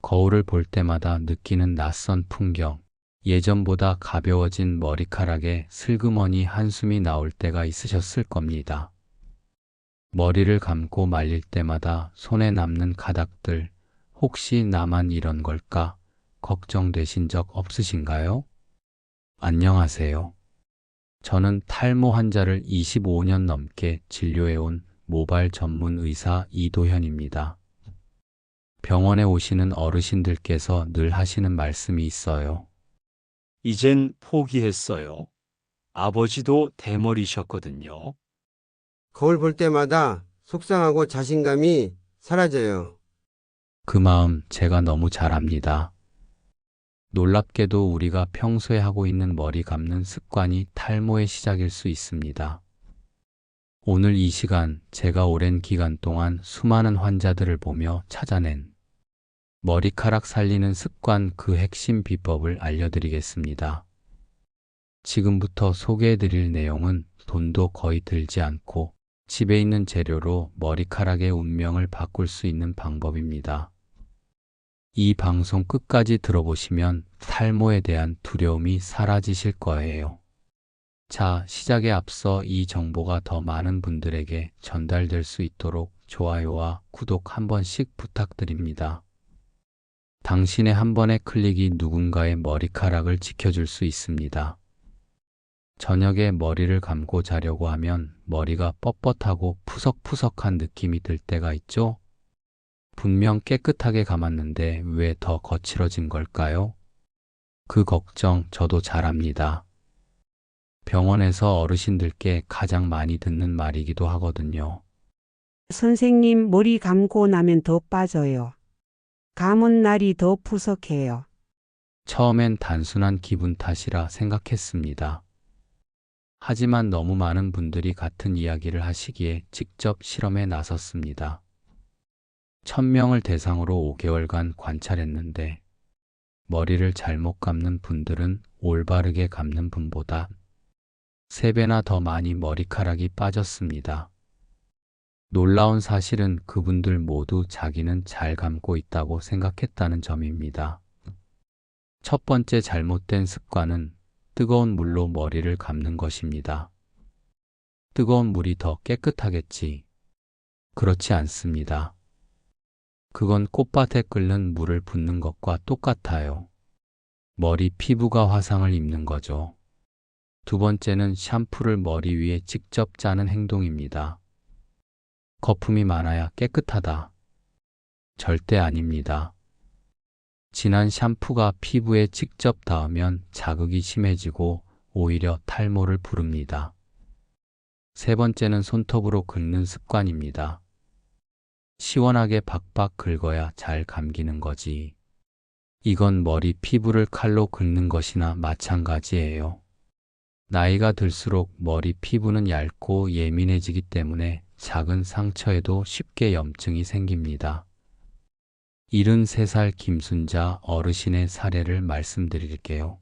거울을 볼 때마다 느끼는 낯선 풍경, 예전보다 가벼워진 머리카락에 슬그머니 한숨이 나올 때가 있으셨을 겁니다. 머리를 감고 말릴 때마다 손에 남는 가닥들, 혹시 나만 이런 걸까? 걱정되신 적 없으신가요? 안녕하세요. 저는 탈모 환자를 25년 넘게 진료해온 모발 전문 의사 이도현입니다. 병원에 오시는 어르신들께서 늘 하시는 말씀이 있어요. 이젠 포기했어요. 아버지도 대머리셨거든요. 거울 볼 때마다 속상하고 자신감이 사라져요. 그 마음 제가 너무 잘 압니다. 놀랍게도 우리가 평소에 하고 있는 머리 감는 습관이 탈모의 시작일 수 있습니다. 오늘 이 시간 제가 오랜 기간 동안 수많은 환자들을 보며 찾아낸 머리카락 살리는 습관 그 핵심 비법을 알려드리겠습니다. 지금부터 소개해드릴 내용은 돈도 거의 들지 않고 집에 있는 재료로 머리카락의 운명을 바꿀 수 있는 방법입니다. 이 방송 끝까지 들어보시면 탈모에 대한 두려움이 사라지실 거예요. 자, 시작에 앞서 이 정보가 더 많은 분들에게 전달될 수 있도록 좋아요와 구독 한 번씩 부탁드립니다. 당신의 한 번의 클릭이 누군가의 머리카락을 지켜줄 수 있습니다. 저녁에 머리를 감고 자려고 하면 머리가 뻣뻣하고 푸석푸석한 느낌이 들 때가 있죠? 분명 깨끗하게 감았는데 왜 더 거칠어진 걸까요? 그 걱정 저도 잘 압니다. 병원에서 어르신들께 가장 많이 듣는 말이기도 하거든요. 선생님, 머리 감고 나면 더 빠져요. 감은 날이 더 푸석해요. 처음엔 단순한 기분 탓이라 생각했습니다. 하지만 너무 많은 분들이 같은 이야기를 하시기에 직접 실험에 나섰습니다. 1000명을 대상으로 5개월간 관찰했는데 머리를 잘못 감는 분들은 올바르게 감는 분보다 3배나 더 많이 머리카락이 빠졌습니다. 놀라운 사실은 그분들 모두 자기는 잘 감고 있다고 생각했다는 점입니다. 첫 번째 잘못된 습관은 뜨거운 물로 머리를 감는 것입니다. 뜨거운 물이 더 깨끗하겠지. 그렇지 않습니다. 그건 꽃밭에 끓는 물을 붓는 것과 똑같아요. 머리 피부가 화상을 입는 거죠. 두 번째는 샴푸를 머리 위에 직접 짜는 행동입니다. 거품이 많아야 깨끗하다. 절대 아닙니다. 진한 샴푸가 피부에 직접 닿으면 자극이 심해지고 오히려 탈모를 부릅니다. 세 번째는 손톱으로 긁는 습관입니다. 시원하게 박박 긁어야 잘 감기는 거지. 이건 머리 피부를 칼로 긁는 것이나 마찬가지예요. 나이가 들수록 머리 피부는 얇고 예민해지기 때문에 작은 상처에도 쉽게 염증이 생깁니다. 73살 김순자 어르신의 사례를 말씀드릴게요.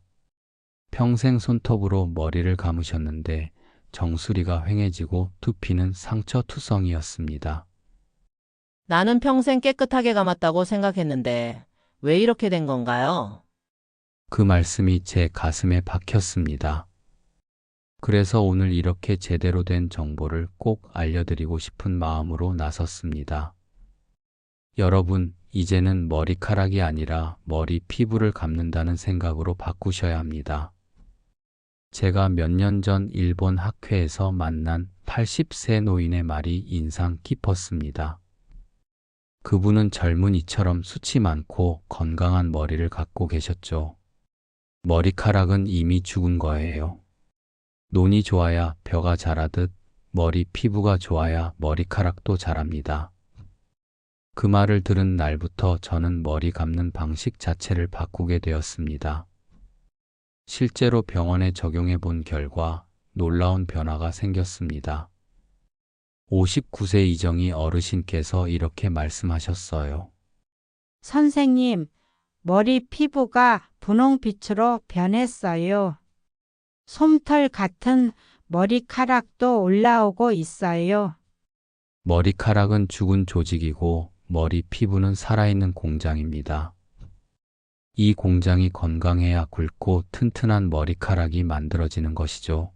평생 손톱으로 머리를 감으셨는데 정수리가 휑해지고 두피는 상처투성이었습니다. 나는 평생 깨끗하게 감았다고 생각했는데 왜 이렇게 된 건가요? 그 말씀이 제 가슴에 박혔습니다. 그래서 오늘 이렇게 제대로 된 정보를 꼭 알려드리고 싶은 마음으로 나섰습니다. 여러분, 이제는 머리카락이 아니라 머리 피부를 감는다는 생각으로 바꾸셔야 합니다. 제가 몇 년 전 일본 학회에서 만난 80세 노인의 말이 인상 깊었습니다. 그분은 젊은이처럼 숱이 많고 건강한 머리를 갖고 계셨죠. 머리카락은 이미 죽은 거예요. 논이 좋아야 벼가 자라듯 머리 피부가 좋아야 머리카락도 자랍니다. 그 말을 들은 날부터 저는 머리 감는 방식 자체를 바꾸게 되었습니다. 실제로 병원에 적용해 본 결과 놀라운 변화가 생겼습니다. 59세 이정희 어르신께서 이렇게 말씀하셨어요. 선생님, 머리 피부가 분홍빛으로 변했어요. 솜털 같은 머리카락도 올라오고 있어요. 머리카락은 죽은 조직이고 머리 피부는 살아있는 공장입니다. 이 공장이 건강해야 굵고 튼튼한 머리카락이 만들어지는 것이죠.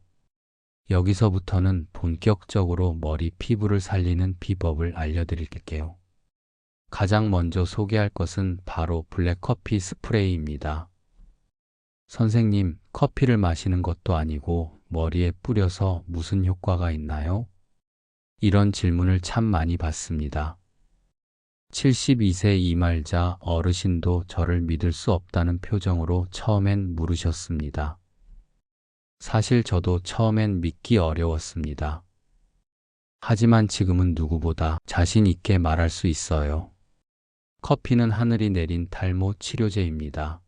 여기서부터는 본격적으로 머리 피부를 살리는 비법을 알려드릴게요. 가장 먼저 소개할 것은 바로 블랙커피 스프레이입니다. 선생님, 커피를 마시는 것도 아니고 머리에 뿌려서 무슨 효과가 있나요? 이런 질문을 참 많이 받습니다. 72세 이말자 어르신도 저를 믿을 수 없다는 표정으로 처음엔 물으셨습니다. 사실 저도 처음엔 믿기 어려웠습니다. 하지만 지금은 누구보다 자신 있게 말할 수 있어요. 커피는 하늘이 내린 탈모 치료제입니다.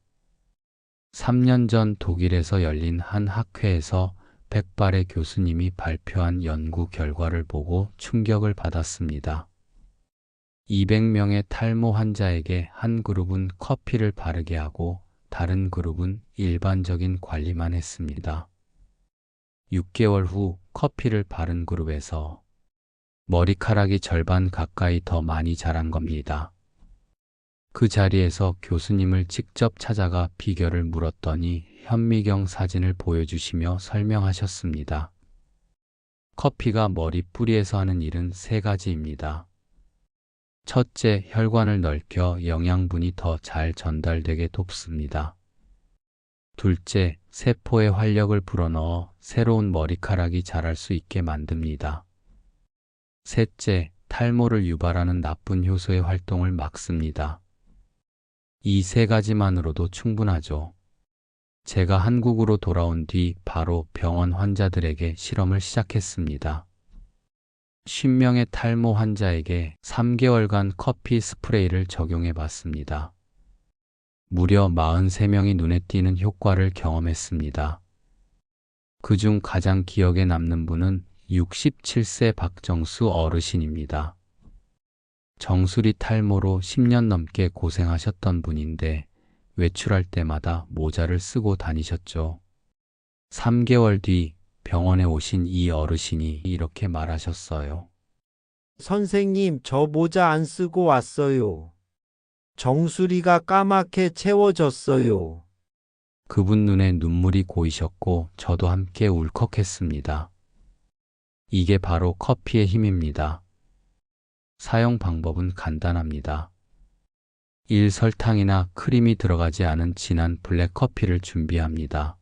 3년 전 독일에서 열린 한 학회에서 백발의 교수님이 발표한 연구 결과를 보고 충격을 받았습니다. 200명의 탈모 환자에게 한 그룹은 커피를 바르게 하고 다른 그룹은 일반적인 관리만 했습니다. 6개월 후 커피를 바른 그룹에서 머리카락이 절반 가까이 더 많이 자란 겁니다. 그 자리에서 교수님을 직접 찾아가 비결을 물었더니 현미경 사진을 보여주시며 설명하셨습니다. 커피가 머리 뿌리에서 하는 일은 3가지입니다. 첫째, 혈관을 넓혀 영양분이 더 잘 전달되게 돕습니다. 둘째, 세포에 활력을 불어넣어 새로운 머리카락이 자랄 수 있게 만듭니다. 셋째, 탈모를 유발하는 나쁜 효소의 활동을 막습니다. 이 3가지만으로도 충분하죠. 제가 한국으로 돌아온 뒤 바로 병원 환자들에게 실험을 시작했습니다. 50명의 탈모 환자에게 3개월간 커피 스프레이를 적용해 봤습니다. 무려 43명이 눈에 띄는 효과를 경험했습니다. 그중 가장 기억에 남는 분은 67세 박정수 어르신입니다. 정수리 탈모로 10년 넘게 고생하셨던 분인데 외출할 때마다 모자를 쓰고 다니셨죠. 3개월 뒤 병원에 오신 이 어르신이 이렇게 말하셨어요. 선생님, 저 모자 안 쓰고 왔어요. 정수리가 까맣게 채워졌어요. 그분 눈에 눈물이 고이셨고 저도 함께 울컥했습니다. 이게 바로 커피의 힘입니다. 사용 방법은 간단합니다. 1. 설탕이나 크림이 들어가지 않은 진한 블랙커피를 준비합니다.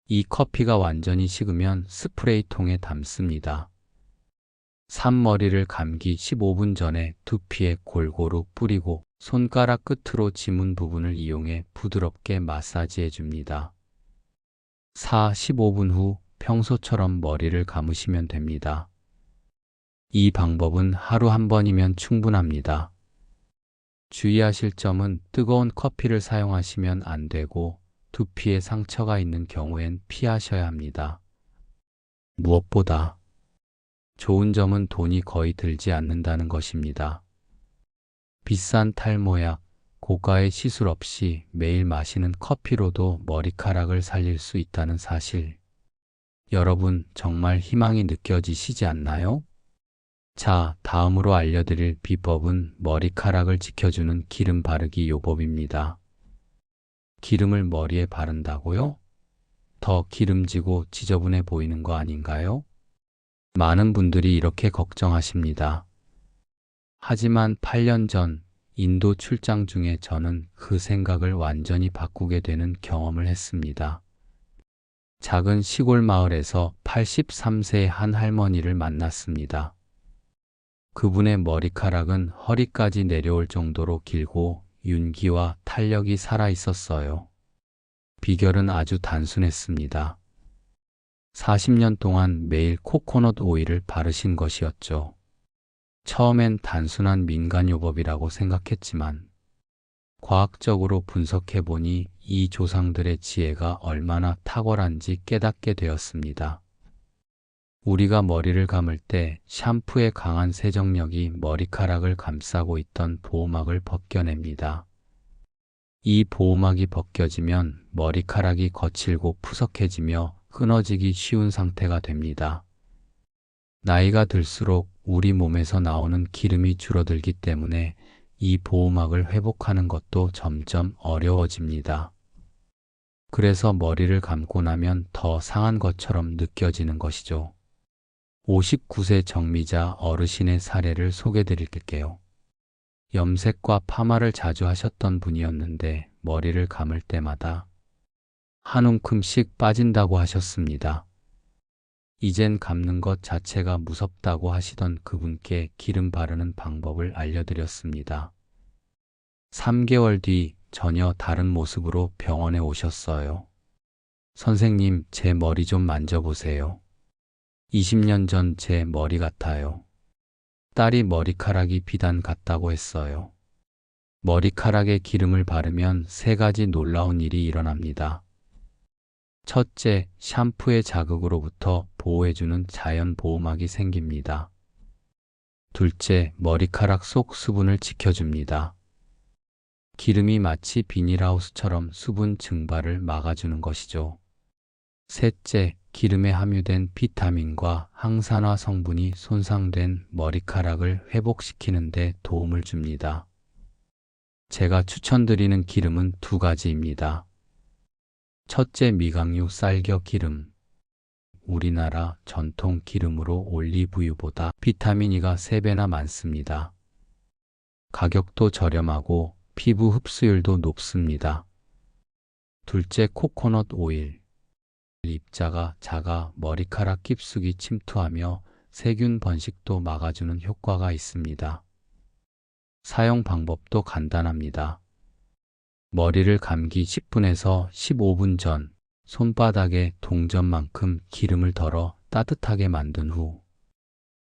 이 커피가 완전히 식으면 스프레이 통에 담습니다. 3. 머리를 감기 15분 전에 두피에 골고루 뿌리고 손가락 끝으로 지문 부분을 이용해 부드럽게 마사지해 줍니다. 4. 15분 후 평소처럼 머리를 감으시면 됩니다. 이 방법은 하루 한 번이면 충분합니다. 주의하실 점은 뜨거운 커피를 사용하시면 안 되고 두피에 상처가 있는 경우엔 피하셔야 합니다. 무엇보다 좋은 점은 돈이 거의 들지 않는다는 것입니다. 비싼 탈모약, 고가의 시술 없이 매일 마시는 커피로도 머리카락을 살릴 수 있다는 사실. 여러분, 정말 희망이 느껴지시지 않나요? 자, 다음으로 알려드릴 비법은 머리카락을 지켜주는 기름 바르기 요법입니다. 기름을 머리에 바른다고요? 더 기름지고 지저분해 보이는 거 아닌가요? 많은 분들이 이렇게 걱정하십니다. 하지만 8년 전 인도 출장 중에 저는 그 생각을 완전히 바꾸게 되는 경험을 했습니다. 작은 시골 마을에서 83세의 한 할머니를 만났습니다. 그분의 머리카락은 허리까지 내려올 정도로 길고 윤기와 탄력이 살아 있었어요. 비결은 아주 단순했습니다. 40년 동안 매일 코코넛 오일을 바르신 것이었죠. 처음엔 단순한 민간요법이라고 생각했지만 과학적으로 분석해보니 이 조상들의 지혜가 얼마나 탁월한지 깨닫게 되었습니다. 우리가 머리를 감을 때 샴푸의 강한 세정력이 머리카락을 감싸고 있던 보호막을 벗겨냅니다. 이 보호막이 벗겨지면 머리카락이 거칠고 푸석해지며 끊어지기 쉬운 상태가 됩니다. 나이가 들수록 우리 몸에서 나오는 기름이 줄어들기 때문에 이 보호막을 회복하는 것도 점점 어려워집니다. 그래서 머리를 감고 나면 더 상한 것처럼 느껴지는 것이죠. 59세 정미자 어르신의 사례를 소개드릴게요. 염색과 파마를 자주 하셨던 분이었는데 머리를 감을 때마다 한 움큼씩 빠진다고 하셨습니다. 이젠 감는 것 자체가 무섭다고 하시던 그분께 기름 바르는 방법을 알려드렸습니다. 3개월 뒤 전혀 다른 모습으로 병원에 오셨어요. 선생님, 제 머리 좀 만져보세요. 20년 전 제 머리 같아요. 딸이 머리카락이 비단 같다고 했어요. 머리카락에 기름을 바르면 3가지 놀라운 일이 일어납니다. 첫째, 샴푸의 자극으로부터 보호해주는 자연 보호막이 생깁니다. 둘째, 머리카락 속 수분을 지켜줍니다. 기름이 마치 비닐하우스처럼 수분 증발을 막아주는 것이죠. 셋째, 기름에 함유된 비타민과 항산화 성분이 손상된 머리카락을 회복시키는 데 도움을 줍니다. 제가 추천드리는 기름은 2가지입니다. 첫째, 미각류 쌀겨 기름. 우리나라 전통 기름으로 올리브유보다 비타민 E가 3배나 많습니다. 가격도 저렴하고 피부 흡수율도 높습니다. 둘째, 코코넛 오일. 입자가 작아 머리카락 깊숙이 침투하며 세균 번식도 막아주는 효과가 있습니다. 사용 방법도 간단합니다. 머리를 감기 10분에서 15분 전 손바닥에 동전만큼 기름을 덜어 따뜻하게 만든 후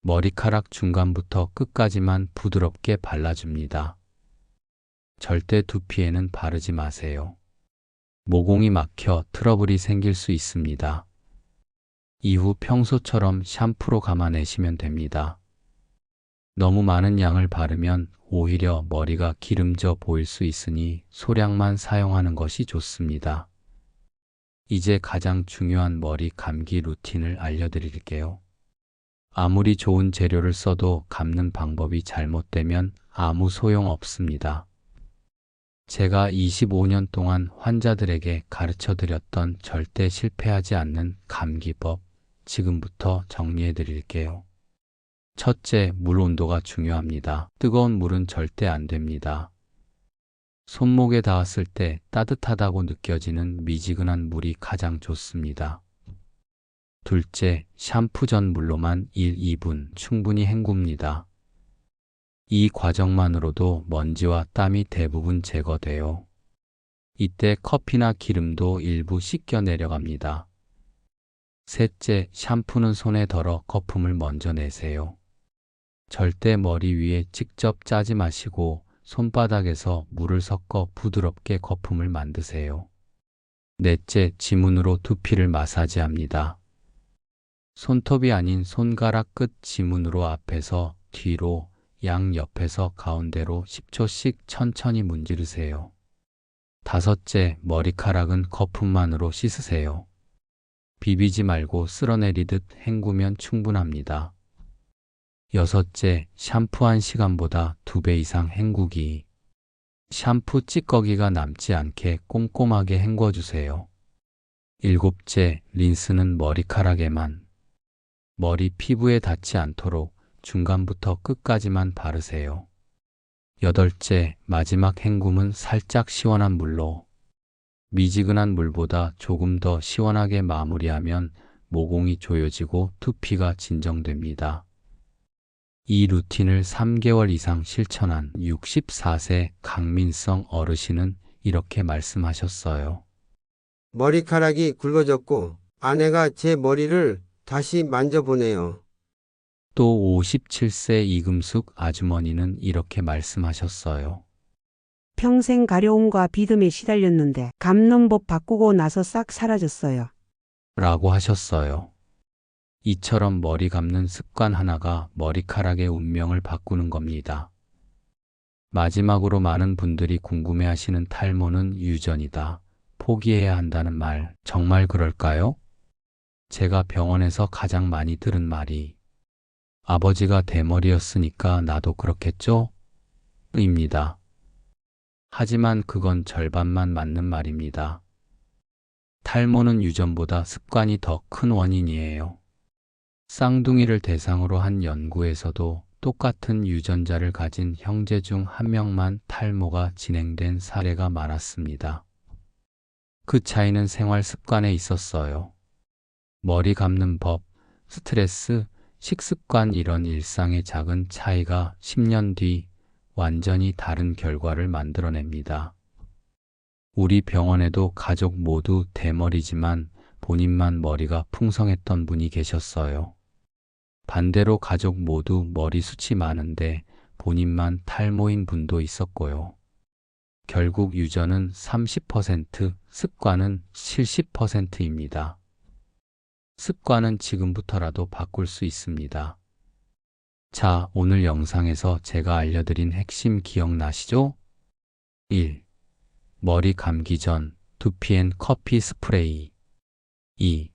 머리카락 중간부터 끝까지만 부드럽게 발라줍니다. 절대 두피에는 바르지 마세요. 모공이 막혀 트러블이 생길 수 있습니다. 이후 평소처럼 샴푸로 감아내시면 됩니다. 너무 많은 양을 바르면 오히려 머리가 기름져 보일 수 있으니 소량만 사용하는 것이 좋습니다. 이제 가장 중요한 머리 감기 루틴을 알려드릴게요. 아무리 좋은 재료를 써도 감는 방법이 잘못되면 아무 소용 없습니다. 제가 25년 동안 환자들에게 가르쳐 드렸던 절대 실패하지 않는 감기법, 지금부터 정리해 드릴게요. 첫째, 물 온도가 중요합니다. 뜨거운 물은 절대 안 됩니다. 손목에 닿았을 때 따뜻하다고 느껴지는 미지근한 물이 가장 좋습니다. 둘째, 샴푸 전 물로만 1, 2분 충분히 헹굽니다. 이 과정만으로도 먼지와 땀이 대부분 제거돼요. 이때 커피나 기름도 일부 씻겨 내려갑니다. 셋째, 샴푸는 손에 덜어 거품을 먼저 내세요. 절대 머리 위에 직접 짜지 마시고 손바닥에서 물을 섞어 부드럽게 거품을 만드세요. 넷째, 지문으로 두피를 마사지합니다. 손톱이 아닌 손가락 끝 지문으로 앞에서 뒤로, 양옆에서 가운데로 10초씩 천천히 문지르세요. 다섯째, 머리카락은 거품만으로 씻으세요. 비비지 말고 쓸어내리듯 헹구면 충분합니다. 여섯째, 샴푸한 시간보다 2배 이상 헹구기. 샴푸 찌꺼기가 남지 않게 꼼꼼하게 헹궈주세요. 일곱째, 린스는 머리카락에만. 머리 피부에 닿지 않도록 중간부터 끝까지만 바르세요. 여덟째, 마지막 헹굼은 살짝 시원한 물로. 미지근한 물보다 조금 더 시원하게 마무리하면 모공이 조여지고 두피가 진정됩니다. 이 루틴을 3개월 이상 실천한 64세 강민성 어르신은 이렇게 말씀하셨어요. 머리카락이 굵어졌고 아내가 제 머리를 다시 만져보네요. 또 57세 이금숙 아주머니는 이렇게 말씀하셨어요. 평생 가려움과 비듬에 시달렸는데 감는 법 바꾸고 나서 싹 사라졌어요. 라고 하셨어요. 이처럼 머리 감는 습관 하나가 머리카락의 운명을 바꾸는 겁니다. 마지막으로 많은 분들이 궁금해하시는 탈모는 유전이다. 포기해야 한다는 말, 정말 그럴까요? 제가 병원에서 가장 많이 들은 말이 아버지가 대머리였으니까 나도 그렇겠죠? 입니다. 하지만 그건 절반만 맞는 말입니다. 탈모는 유전보다 습관이 더 큰 원인이에요. 쌍둥이를 대상으로 한 연구에서도 똑같은 유전자를 가진 형제 중 한 명만 탈모가 진행된 사례가 많았습니다. 그 차이는 생활 습관에 있었어요. 머리 감는 법, 스트레스, 식습관 이런 일상의 작은 차이가 10년 뒤 완전히 다른 결과를 만들어냅니다. 우리 병원에도 가족 모두 대머리지만 본인만 머리가 풍성했던 분이 계셨어요. 반대로 가족 모두 머리숱이 많은데 본인만 탈모인 분도 있었고요. 결국 유전은 30%, 습관은 70%입니다. 습관은 지금부터라도 바꿀 수 있습니다. 자, 오늘 영상에서 제가 알려드린 핵심 기억나시죠? 1. 머리 감기 전 두피엔 커피 스프레이. 2.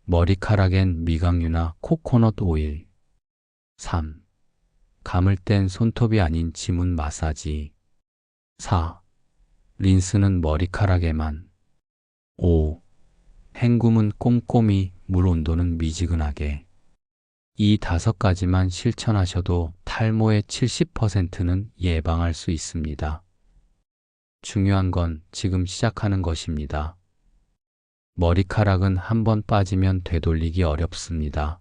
머리카락엔 미강유나 코코넛 오일. 3. 감을 땐 손톱이 아닌 지문 마사지. 4. 린스는 머리카락에만. 5. 헹굼은 꼼꼼히, 물 온도는 미지근하게. 이 5가지만 실천하셔도 탈모의 70%는 예방할 수 있습니다. 중요한 건 지금 시작하는 것입니다. 머리카락은 한번 빠지면 되돌리기 어렵습니다.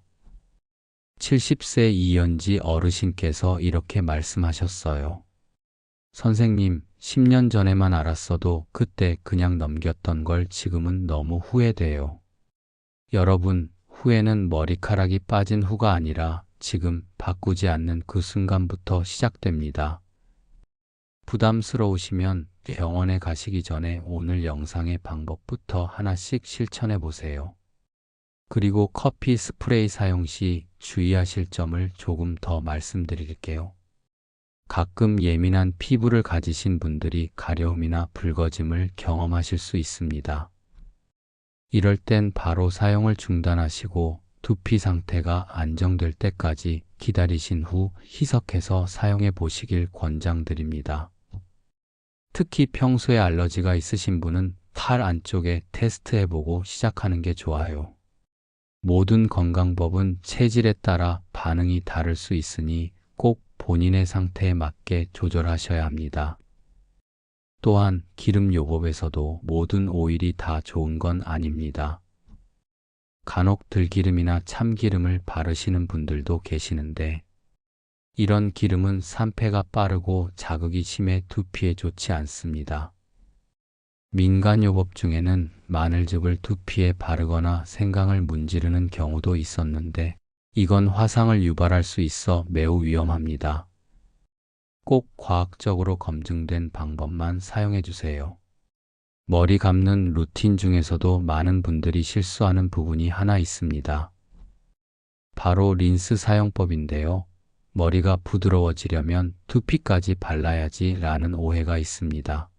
70세 이연지 어르신께서 이렇게 말씀하셨어요. 선생님, 10년 전에만 알았어도 그때 그냥 넘겼던 걸 지금은 너무 후회돼요. 여러분, 후회는 머리카락이 빠진 후가 아니라 지금 바꾸지 않는 그 순간부터 시작됩니다. 부담스러우시면 병원에 가시기 전에 오늘 영상의 방법부터 하나씩 실천해 보세요. 그리고 커피 스프레이 사용 시 주의하실 점을 조금 더 말씀드릴게요. 가끔 예민한 피부를 가지신 분들이 가려움이나 붉어짐을 경험하실 수 있습니다. 이럴 땐 바로 사용을 중단하시고 두피 상태가 안정될 때까지 기다리신 후 희석해서 사용해 보시길 권장드립니다. 특히 평소에 알러지가 있으신 분은 탈 안쪽에 테스트해보고 시작하는 게 좋아요. 모든 건강법은 체질에 따라 반응이 다를 수 있으니 꼭 본인의 상태에 맞게 조절하셔야 합니다. 또한 기름 요법에서도 모든 오일이 다 좋은 건 아닙니다. 간혹 들기름이나 참기름을 바르시는 분들도 계시는데 이런 기름은 산패가 빠르고 자극이 심해 두피에 좋지 않습니다. 민간요법 중에는 마늘즙을 두피에 바르거나 생강을 문지르는 경우도 있었는데 이건 화상을 유발할 수 있어 매우 위험합니다. 꼭 과학적으로 검증된 방법만 사용해 주세요. 머리 감는 루틴 중에서도 많은 분들이 실수하는 부분이 하나 있습니다. 바로 린스 사용법인데요. 머리가 부드러워지려면 두피까지 발라야지 라는 오해가 있습니다.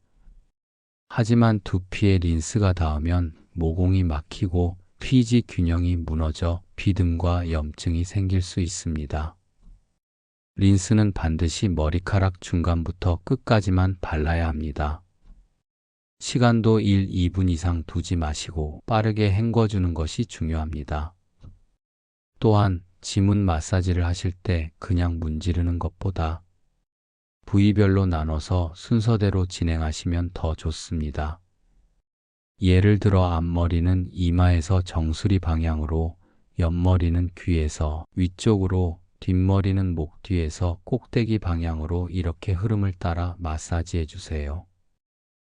하지만 두피에 린스가 닿으면 모공이 막히고 피지 균형이 무너져 비듬과 염증이 생길 수 있습니다. 린스는 반드시 머리카락 중간부터 끝까지만 발라야 합니다. 시간도 1, 2분 이상 두지 마시고 빠르게 헹궈주는 것이 중요합니다. 또한 지문 마사지를 하실 때 그냥 문지르는 것보다 부위별로 나눠서 순서대로 진행하시면 더 좋습니다. 예를 들어 앞머리는 이마에서 정수리 방향으로, 옆머리는 귀에서 위쪽으로, 뒷머리는 목 뒤에서 꼭대기 방향으로 이렇게 흐름을 따라 마사지해 주세요.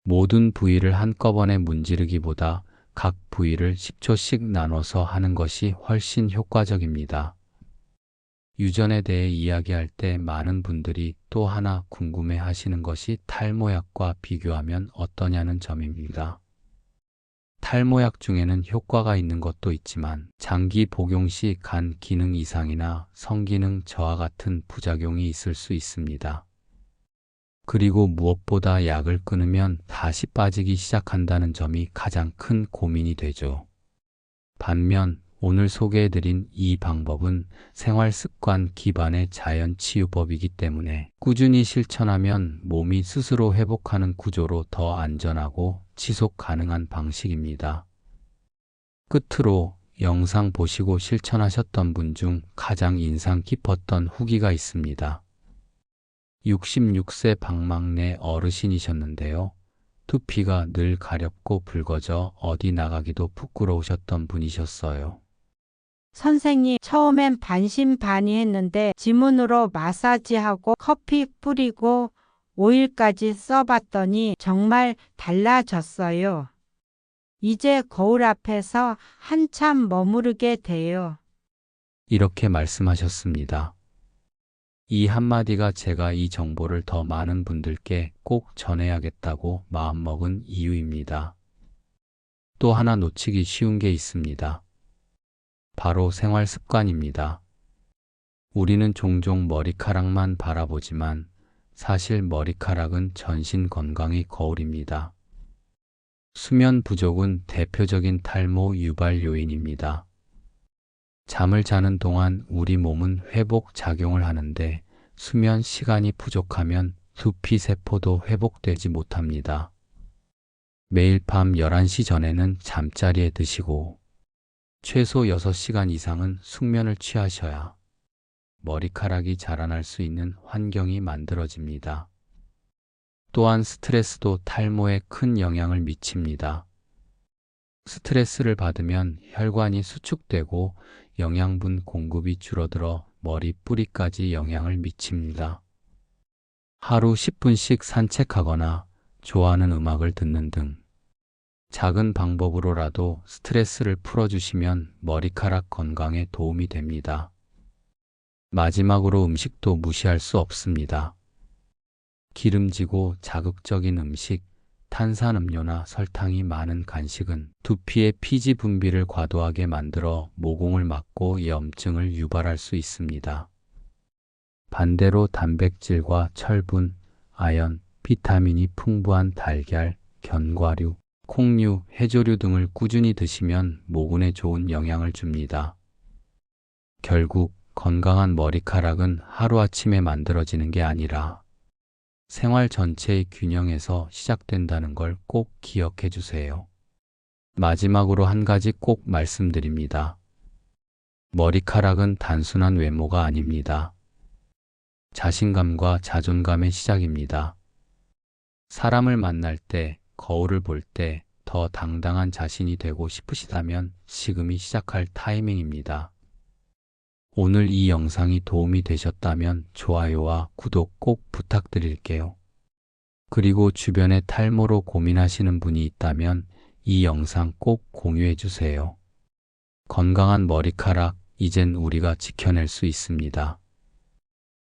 모든 부위를 한꺼번에 문지르기보다 각 부위를 10초씩 나눠서 하는 것이 훨씬 효과적입니다. 유전에 대해 이야기할 때 많은 분들이 또 하나 궁금해 하시는 것이 탈모약과 비교하면 어떠냐는 점입니다. 탈모약 중에는 효과가 있는 것도 있지만 장기 복용 시 간 기능 이상이나 성기능 저하 같은 부작용이 있을 수 있습니다. 그리고 무엇보다 약을 끊으면 다시 빠지기 시작한다는 점이 가장 큰 고민이 되죠. 반면 오늘 소개해드린 이 방법은 생활 습관 기반의 자연 치유법이기 때문에 꾸준히 실천하면 몸이 스스로 회복하는 구조로 더 안전하고 지속 가능한 방식입니다. 끝으로 영상 보시고 실천하셨던 분 중 가장 인상 깊었던 후기가 있습니다. 66세 방막내 어르신이셨는데요. 두피가 늘 가렵고 붉어져 어디 나가기도 부끄러우셨던 분이셨어요. 선생님, 처음엔 반신반의했는데 지문으로 마사지하고 커피 뿌리고 오일까지 써봤더니 정말 달라졌어요. 이제 거울 앞에서 한참 머무르게 돼요. 이렇게 말씀하셨습니다. 이 한마디가 제가 이 정보를 더 많은 분들께 꼭 전해야겠다고 마음먹은 이유입니다. 또 하나 놓치기 쉬운 게 있습니다. 바로 생활 습관입니다. 우리는 종종 머리카락만 바라보지만 사실 머리카락은 전신 건강의 거울입니다. 수면 부족은 대표적인 탈모 유발 요인입니다. 잠을 자는 동안 우리 몸은 회복 작용을 하는데 수면 시간이 부족하면 두피 세포도 회복되지 못합니다. 매일 밤 11시 전에는 잠자리에 드시고 최소 6시간 이상은 숙면을 취하셔야 머리카락이 자라날 수 있는 환경이 만들어집니다. 또한 스트레스도 탈모에 큰 영향을 미칩니다. 스트레스를 받으면 혈관이 수축되고 영양분 공급이 줄어들어 머리 뿌리까지 영향을 미칩니다. 하루 10분씩 산책하거나 좋아하는 음악을 듣는 등 작은 방법으로라도 스트레스를 풀어주시면 머리카락 건강에 도움이 됩니다. 마지막으로 음식도 무시할 수 없습니다. 기름지고 자극적인 음식, 탄산음료나 설탕이 많은 간식은 두피의 피지 분비를 과도하게 만들어 모공을 막고 염증을 유발할 수 있습니다. 반대로 단백질과 철분, 아연, 비타민이 풍부한 달걀, 견과류, 콩류, 해조류 등을 꾸준히 드시면 모근에 좋은 영향을 줍니다. 결국 건강한 머리카락은 하루아침에 만들어지는 게 아니라 생활 전체의 균형에서 시작된다는 걸 꼭 기억해 주세요. 마지막으로 한 가지 꼭 말씀드립니다. 머리카락은 단순한 외모가 아닙니다. 자신감과 자존감의 시작입니다. 사람을 만날 때, 거울을 볼 때 더 당당한 자신이 되고 싶으시다면 지금이 시작할 타이밍입니다. 오늘 이 영상이 도움이 되셨다면 좋아요와 구독 꼭 부탁드릴게요. 그리고 주변에 탈모로 고민하시는 분이 있다면 이 영상 꼭 공유해 주세요. 건강한 머리카락, 이젠 우리가 지켜낼 수 있습니다.